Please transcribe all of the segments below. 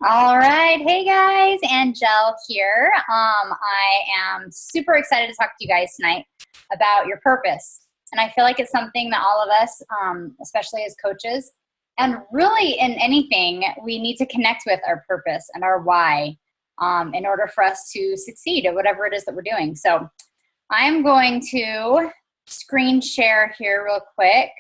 All right. Hey guys, Angel here. I am super excited to talk to you guys tonight about your purpose. And I feel like it's something that all of us, especially as coaches, and really in anything, we need to connect with our purpose and our why in order for us to succeed at whatever it is that we're doing. So I'm going to screen share here real quick.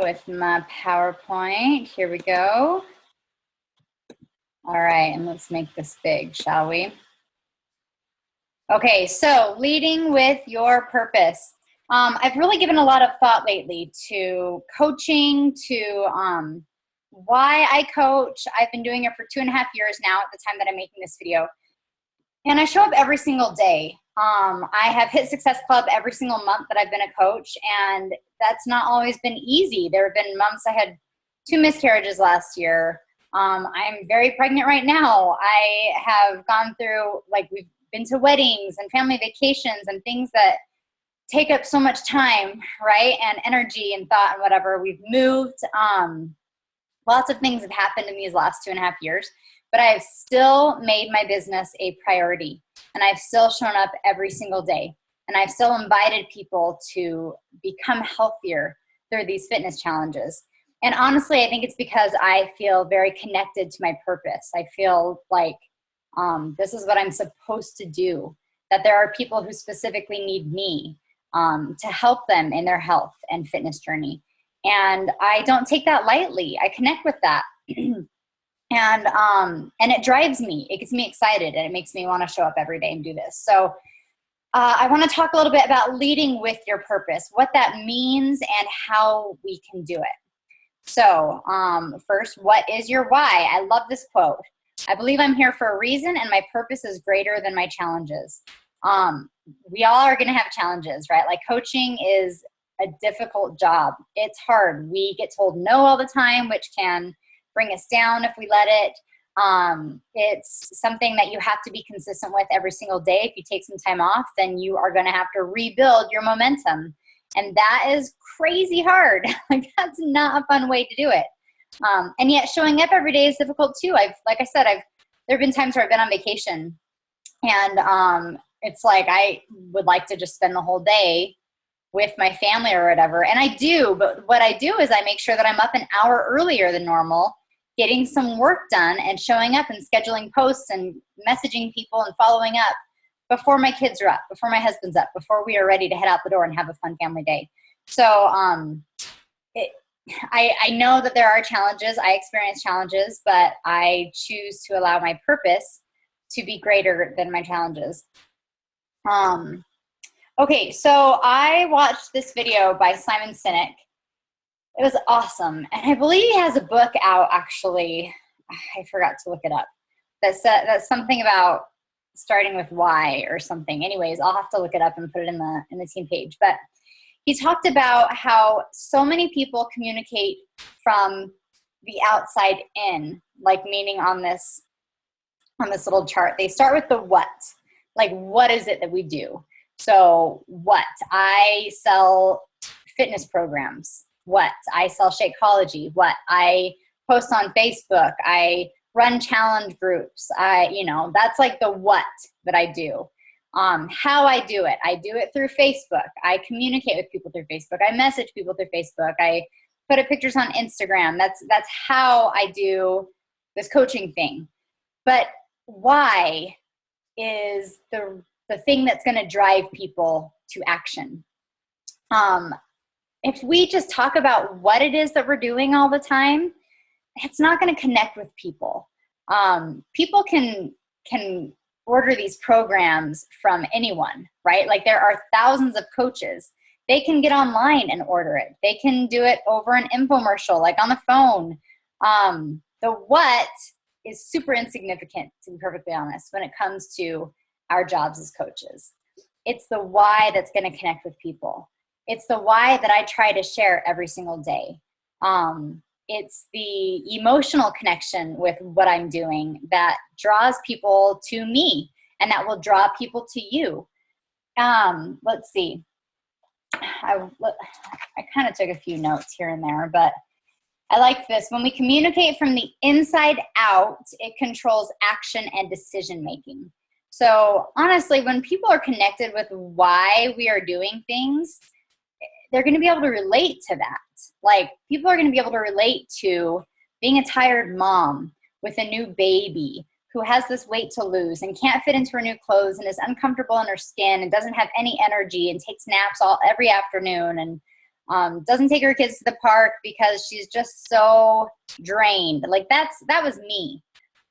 With my PowerPoint. Here we go. All right, and let's make this big, shall we? Okay, so leading with your purpose. I've really given a lot of thought lately to coaching, to why I coach. I've been doing it for 2.5 years now at the time that I'm making this video. And I show up every single day. I have hit Success Club every single month that I've been a coach, and that's not always been easy. There have been months I had 2 miscarriages last year. I'm very pregnant right now. I have gone through, like, we've been to weddings and family vacations and things that take up so much time, right? And energy and thought and whatever. We've moved. Lots of things have happened in these last 2.5 years. But I've still made my business a priority, and I've still shown up every single day, and I've still invited people to become healthier through these fitness challenges. And honestly, I think it's because I feel very connected to my purpose. I feel like this is what I'm supposed to do, that there are people who specifically need me to help them in their health and fitness journey. And I don't take that lightly. I connect with that. And it drives me. It gets me excited, and it makes me want to show up every day and do this. So I want to talk a little bit about leading with your purpose, what that means and how we can do it. So first, what is your why? I love this quote. I believe I'm here for a reason, and my purpose is greater than my challenges. We all are going to have challenges, right? Like, coaching is a difficult job. It's hard. We get told no all the time, which can bring us down if we let it. It's something that you have to be consistent with every single day. If you take some time off, then you are going to have to rebuild your momentum. And that is crazy hard. Like, that's not a fun way to do it. And yet showing up every day is difficult too. Like I said, there have been times where I've been on vacation, and it's like I would like to just spend the whole day with my family or whatever. And I do, but what I do is I make sure that I'm up an hour earlier than normal, getting some work done and showing up and scheduling posts and messaging people and following up before my kids are up, before my husband's up, before we are ready to head out the door and have a fun family day. So I know that there are challenges. I experience challenges, but I choose to allow my purpose to be greater than my challenges. Okay, so I watched this video by Simon Sinek. It was awesome. And I believe he has a book out, actually. I forgot to look it up. That's something about starting with why or something. Anyways, I'll have to look it up and put it in the team page. But he talked about how so many people communicate from the outside in, like, meaning on this little chart. They start with the what. Like, what is it that we do? So what? I sell fitness programs. What? I sell Shakeology. What? I post on Facebook. I run challenge groups. That's like the what that I do. How I do it through Facebook. I communicate with people through Facebook. I message people through Facebook. I put up pictures on Instagram. That's how I do this coaching thing. But why is the thing that's going to drive people to action. If we just talk about what it is that we're doing all the time, it's not going to connect with people. People can order these programs from anyone, right? Like, there are thousands of coaches. They can get online and order it. They can do it over an infomercial, like on the phone. The what is super insignificant, to be perfectly honest, when it comes to our jobs as coaches. It's the why that's going to connect with people. It's the why that I try to share every single day. It's the emotional connection with what I'm doing that draws people to me, and that will draw people to you. Let's see. I kind of took a few notes here and there, but I like this. When we communicate from the inside out, it controls action and decision making. So honestly, when people are connected with why we are doing things, they're going to be able to relate to that. Like, people are going to be able to relate to being a tired mom with a new baby who has this weight to lose and can't fit into her new clothes and is uncomfortable in her skin and doesn't have any energy and takes naps every afternoon and doesn't take her kids to the park because she's just so drained. Like, that was me.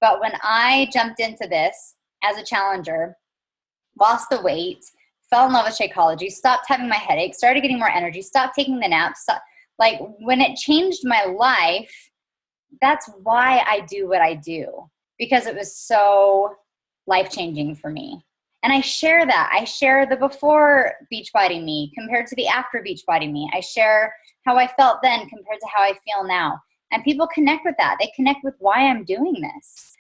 But when I jumped into this as a challenger, lost the weight, fell in love with Shakeology, stopped having my headaches, started getting more energy, stopped taking the naps. Like, when it changed my life, that's why I do what I do, because it was so life-changing for me. And I share that. I share the before Beachbody me compared to the after Beachbody me. I share how I felt then compared to how I feel now. And people connect with that. They connect with why I'm doing this.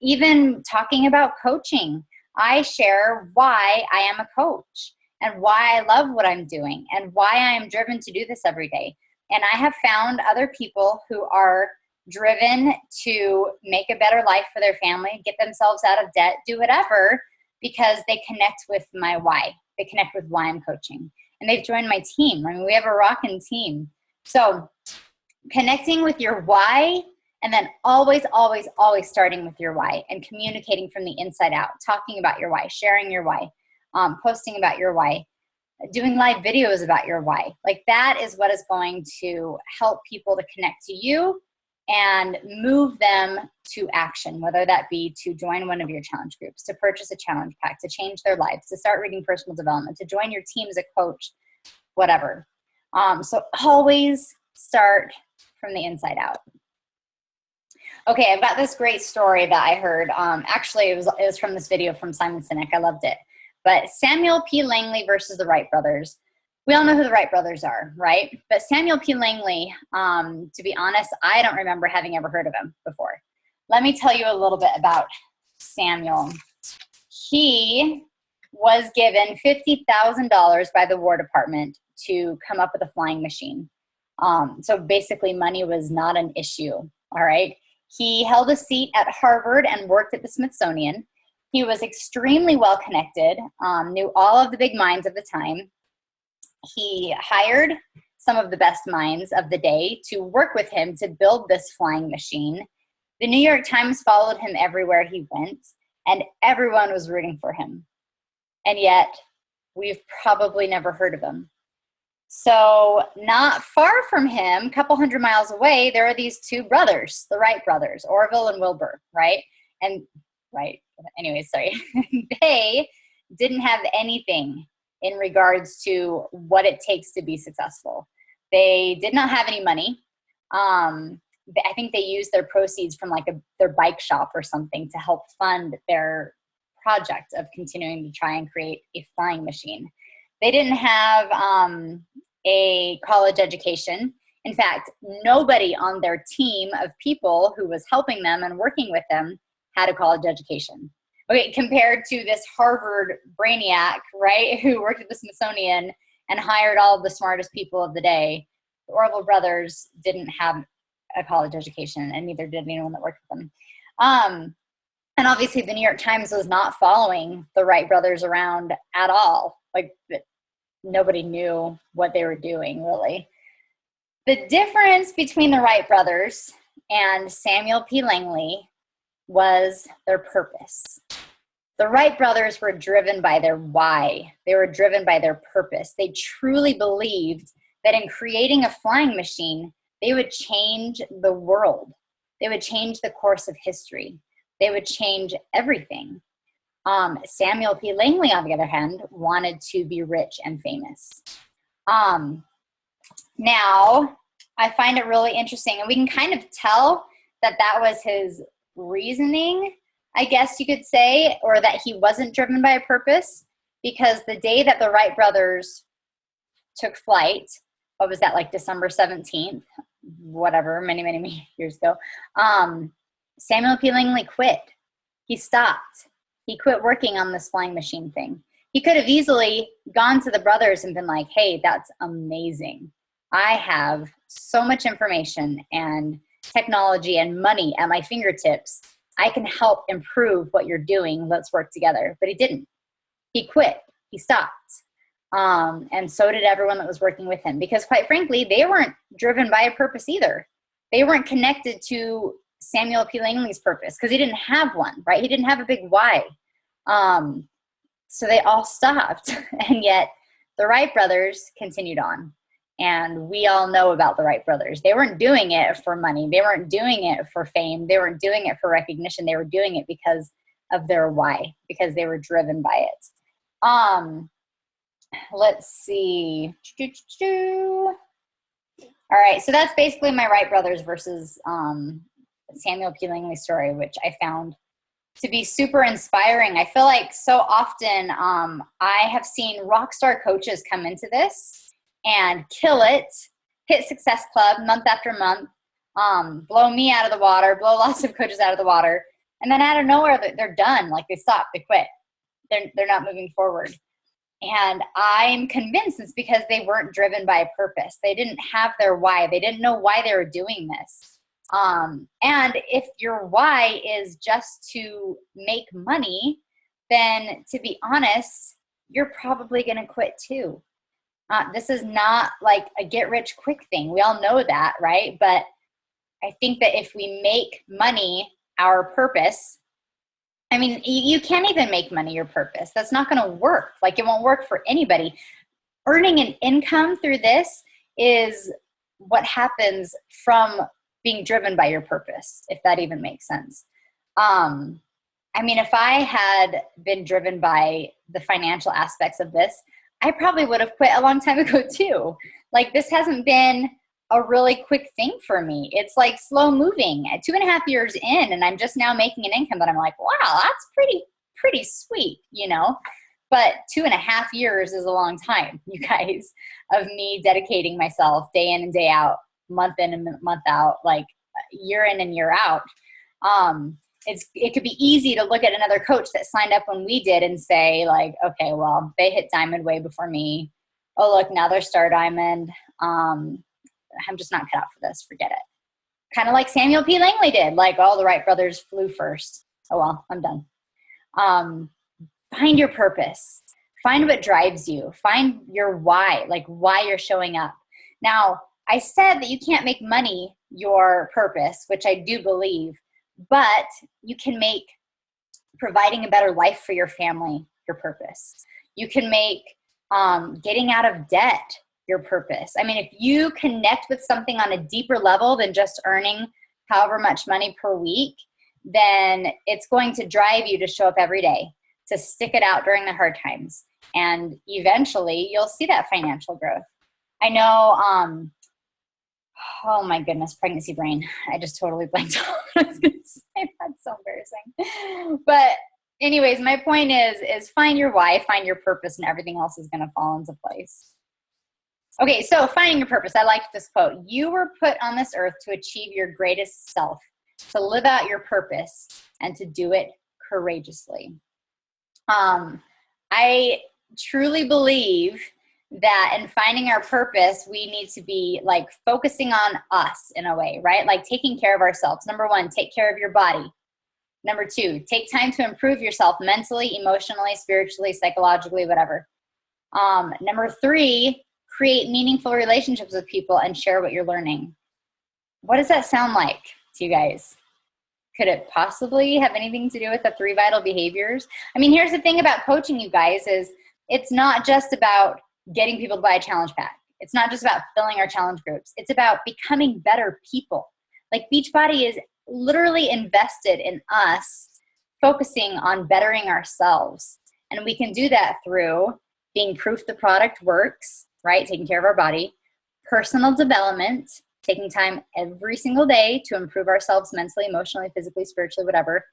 Even talking about coaching, I share why I am a coach and why I love what I'm doing and why I am driven to do this every day. And I have found other people who are driven to make a better life for their family, get themselves out of debt, do whatever, because they connect with my why. They connect with why I'm coaching. And they've joined my team. I mean, we have a rockin' team. So connecting with your why, and then always, always, always starting with your why and communicating from the inside out, talking about your why, sharing your why, posting about your why, doing live videos about your why. Like, that is what is going to help people to connect to you and move them to action, whether that be to join one of your challenge groups, to purchase a challenge pack, to change their lives, to start reading personal development, to join your team as a coach, whatever. So always start from the inside out. Okay, I've got this great story that I heard. Actually, it was from this video from Simon Sinek. I loved it. But Samuel P. Langley versus the Wright brothers. We all know who the Wright brothers are, right? But Samuel P. Langley, to be honest, I don't remember having ever heard of him before. Let me tell you a little bit about Samuel. He was given $50,000 by the War Department to come up with a flying machine. So basically, money was not an issue, all right? He held a seat at Harvard and worked at the Smithsonian. He was extremely well connected, knew all of the big minds of the time. He hired some of the best minds of the day to work with him to build this flying machine. The New York Times followed him everywhere he went, and everyone was rooting for him. And yet, we've probably never heard of him. So not far from him, a couple hundred miles away, there are these two brothers, the Wright brothers, Orville and Wilbur, right? Anyways, sorry. They didn't have anything in regards to what it takes to be successful. They did not have any money. I think they used their proceeds from their bike shop or something to help fund their project of continuing to try and create a flying machine. They didn't have a college education. In fact, nobody on their team of people who was helping them and working with them had a college education. Okay, compared to this Harvard brainiac, right, who worked at the Smithsonian and hired all of the smartest people of the day, the Orville brothers didn't have a college education, and neither did anyone that worked with them. And obviously, the New York Times was not following the Wright brothers around at all. Like, nobody knew what they were doing, really. The difference between the Wright brothers and Samuel P. Langley was their purpose. The Wright brothers were driven by their why. They were driven by their purpose. They truly believed that in creating a flying machine, they would change the world. They would change the course of history. They would change everything. Samuel P. Langley, on the other hand, wanted to be rich and famous. Now, I find it really interesting, and we can kind of tell that was his reasoning, I guess you could say, or that he wasn't driven by a purpose, because the day that the Wright brothers took flight, what was that, like December 17th, whatever, many, many years ago, Samuel P. Langley quit. He stopped. He quit working on this flying machine thing. He could have easily gone to the brothers and been like, hey, that's amazing. I have so much information and technology and money at my fingertips. I can help improve what you're doing. Let's work together. But he didn't. He quit. He stopped. And so did everyone that was working with him, because quite frankly, they weren't driven by a purpose either. They weren't connected to Samuel P. Langley's purpose because he didn't have one, right? He didn't have a big why. So they all stopped. And yet the Wright brothers continued on. And we all know about the Wright brothers. They weren't doing it for money. They weren't doing it for fame. They weren't doing it for recognition. They were doing it because of their why, because they were driven by it. Let's see. All right. So that's basically my Wright brothers versus Samuel P. Langley story, which I found to be super inspiring. I feel like so often I have seen rock star coaches come into this and kill it, hit Success Club month after month, blow me out of the water, blow lots of coaches out of the water. And then out of nowhere, they're done. Like they stop, they quit. They're not moving forward. And I'm convinced it's because they weren't driven by a purpose. They didn't have their why. They didn't know why they were doing this. And if your why is just to make money, then to be honest, you're probably going to quit too. This is not like a get rich quick thing. We all know that, right? But I think that if we make money our purpose, I mean, you can't even make money your purpose. That's not going to work. Like it won't work for anybody. Earning an income through this is what happens from being driven by your purpose, if that even makes sense. I mean, if I had been driven by the financial aspects of this, I probably would have quit a long time ago too. Like this hasn't been a really quick thing for me. It's like slow moving at 2.5 years in, and I'm just now making an income that I'm like, wow, that's pretty sweet, you know? But 2.5 years is a long time, you guys, of me dedicating myself day in and day out, month in and month out, like year in and year out. It could be easy to look at another coach that signed up when we did and say like, okay, well, they hit diamond way before me. Oh, look, now they're star diamond. I'm just not cut out for this. Forget it. Kind of like Samuel P. Langley did. Like, oh, the Wright brothers flew first. Oh, well, I'm done. Find your purpose. Find what drives you. Find your why, like why you're showing up. Now, I said that you can't make money your purpose, which I do believe, but you can make providing a better life for your family your purpose. You can make getting out of debt your purpose. I mean, if you connect with something on a deeper level than just earning however much money per week, then it's going to drive you to show up every day, to stick it out during the hard times. And eventually you'll see that financial growth. I know, oh my goodness, pregnancy brain. I just totally blanked out what I was going to say. That's so embarrassing. But anyways, my point is find your why, find your purpose, and everything else is going to fall into place. Okay, so finding your purpose. I liked this quote. You were put on this earth to achieve your greatest self, to live out your purpose, and to do it courageously. I truly believe that in finding our purpose, we need to be like focusing on us in a way, right? Like taking care of ourselves. Number 1, take care of your body. Number 2, take time to improve yourself mentally, emotionally, spiritually, psychologically, whatever. Number 3, create meaningful relationships with people and share what you're learning. What does that sound like to you guys? Could it possibly have anything to do with the 3 vital behaviors? I mean, here's the thing about coaching, you guys, is it's not just about getting people to buy a challenge pack. It's not just about filling our challenge groups. It's about becoming better people. Like Beachbody is literally invested in us focusing on bettering ourselves. And we can do that through being proof the product works, right? Taking care of our body, personal development, taking time every single day to improve ourselves mentally, emotionally, physically, spiritually, whatever,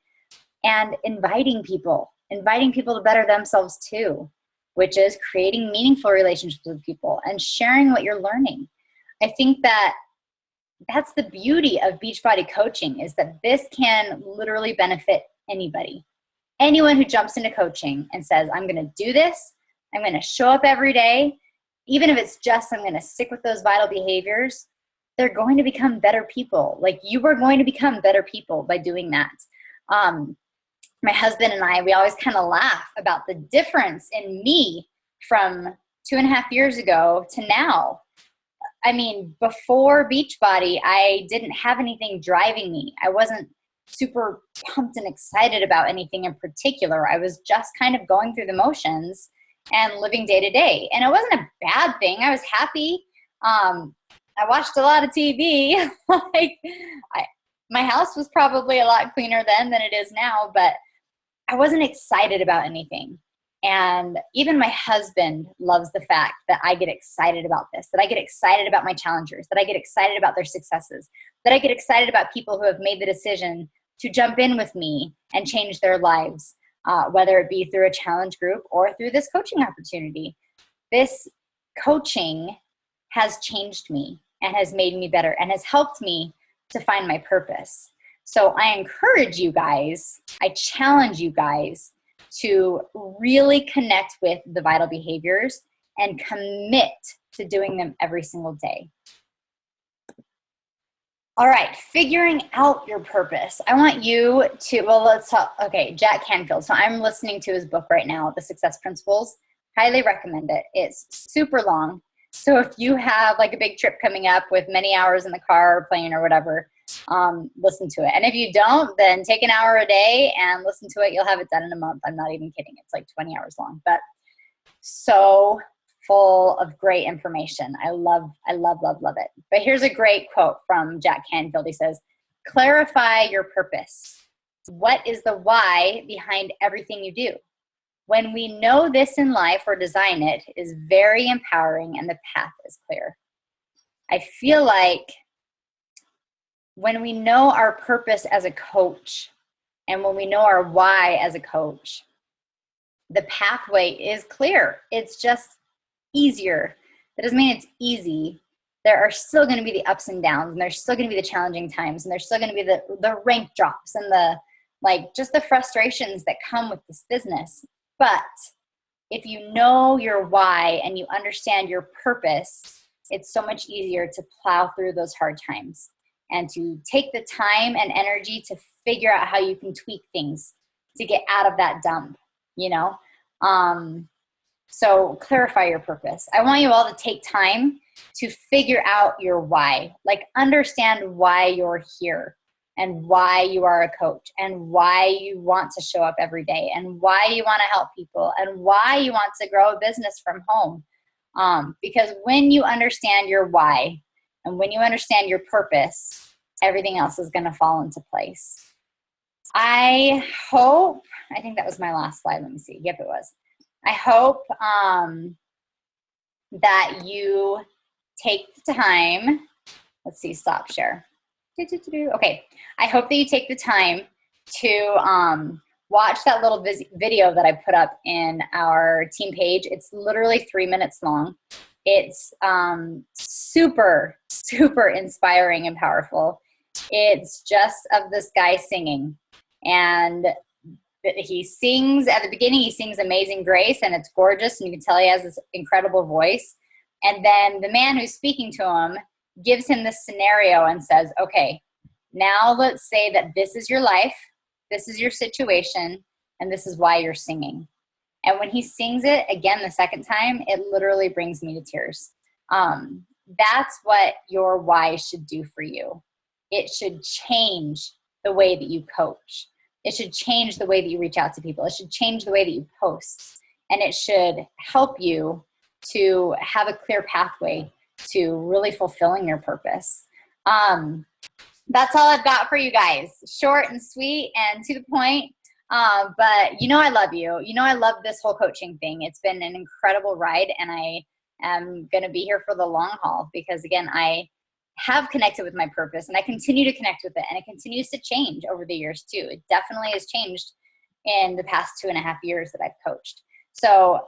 and inviting people to better themselves too, which is creating meaningful relationships with people and sharing what you're learning. I think that that's the beauty of Beachbody coaching, is that this can literally benefit anybody. Anyone who jumps into coaching and says, I'm going to do this, I'm going to show up every day, even if it's just, I'm going to stick with those vital behaviors, they're going to become better people. Like, you are going to become better people by doing that. My husband and I, we always kind of laugh about the difference in me from 2.5 years ago to now. I mean, before Beachbody, I didn't have anything driving me. I wasn't super pumped and excited about anything in particular. I was just kind of going through the motions and living day to day. And it wasn't a bad thing. I was happy. I watched a lot of TV. My house was probably a lot cleaner then than it is now, but I wasn't excited about anything. And even my husband loves the fact that I get excited about this, that I get excited about my challengers, that I get excited about their successes, that I get excited about people who have made the decision to jump in with me and change their lives, whether it be through a challenge group or through this coaching opportunity. This coaching has changed me and has made me better and has helped me to find my purpose. So I encourage you guys, I challenge you guys to really connect with the vital behaviors and commit to doing them every single day. All right, figuring out your purpose. I want you to, well, let's talk, okay, Jack Canfield. So I'm listening to his book right now, The Success Principles. Highly recommend it. It's super long. So if you have like a big trip coming up with many hours in the car or plane or whatever, listen to it. And if you don't, then take an hour a day and listen to it. You'll have it done in a month. I'm not even kidding. It's like 20 hours long, but so full of great information. I love it. But here's a great quote from Jack Canfield. He says, clarify your purpose. What is the why behind everything you do? When we know this in life or design it is very empowering and the path is clear. I feel like when we know our purpose as a coach and when we know our why as a coach, the pathway is clear. It's just easier. That doesn't mean it's easy. There are still going to be the ups and downs, and there's still going to be the challenging times, and there's still going to be the rank drops and just the frustrations that come with this business. But if you know your why and you understand your purpose, it's so much easier to plow through those hard times and to take the time and energy to figure out how you can tweak things to get out of that dump, you know? So clarify your purpose. I want you all to take time to figure out your why, like understand why you're here and why you are a coach and why you want to show up every day and why you want to help people and why you want to grow a business from home. Because when you understand your why and when you understand your purpose, everything else is going to fall into place. I think that was my last slide. Let me see. Yep, it was. I hope that you take the time. Let's see, stop share. Okay. I hope that you take the time to watch that little video that I put up in our team page. It's literally 3 minutes long. It's super, super inspiring and powerful. It's just of this guy singing. And he sings, at the beginning, he sings Amazing Grace, and it's gorgeous, and you can tell he has this incredible voice. And then the man who's speaking to him gives him this scenario and says, okay, now let's say that this is your life, this is your situation, and this is why you're singing. And when he sings it again the second time, it literally brings me to tears. That's what your why should do for you. It should change the way that you coach. It should change the way that you reach out to people. It should change the way that you post. And it should help you to have a clear pathway to really fulfilling your purpose. That's all I've got for you guys. Short and sweet and to the point. But you know I love you. You know I love this whole coaching thing. It's been an incredible ride, and I am going to be here for the long haul because, again, I have connected with my purpose, and I continue to connect with it, and it continues to change over the years too. It definitely has changed in the past 2.5 years that I've coached. So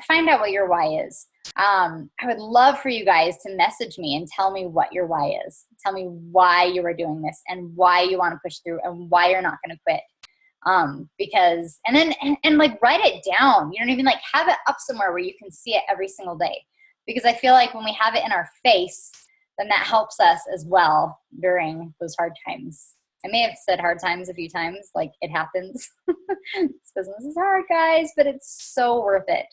find out what your why is. I would love for you guys to message me and tell me what your why is. Tell me why you are doing this and why you want to push through and why you're not going to quit. Because, and like write it down. You don't even like have it up somewhere where you can see it every single day. because I feel like when we have it in our face, then that helps us as well during those hard times. I may have said hard times a few times, like it happens. This business is hard, guys, but it's so worth it.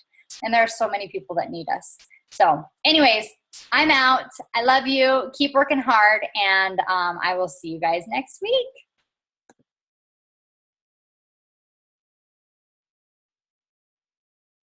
And there are so many people that need us. So anyways, I'm out. I love you. Keep working hard. And I will see you guys next week.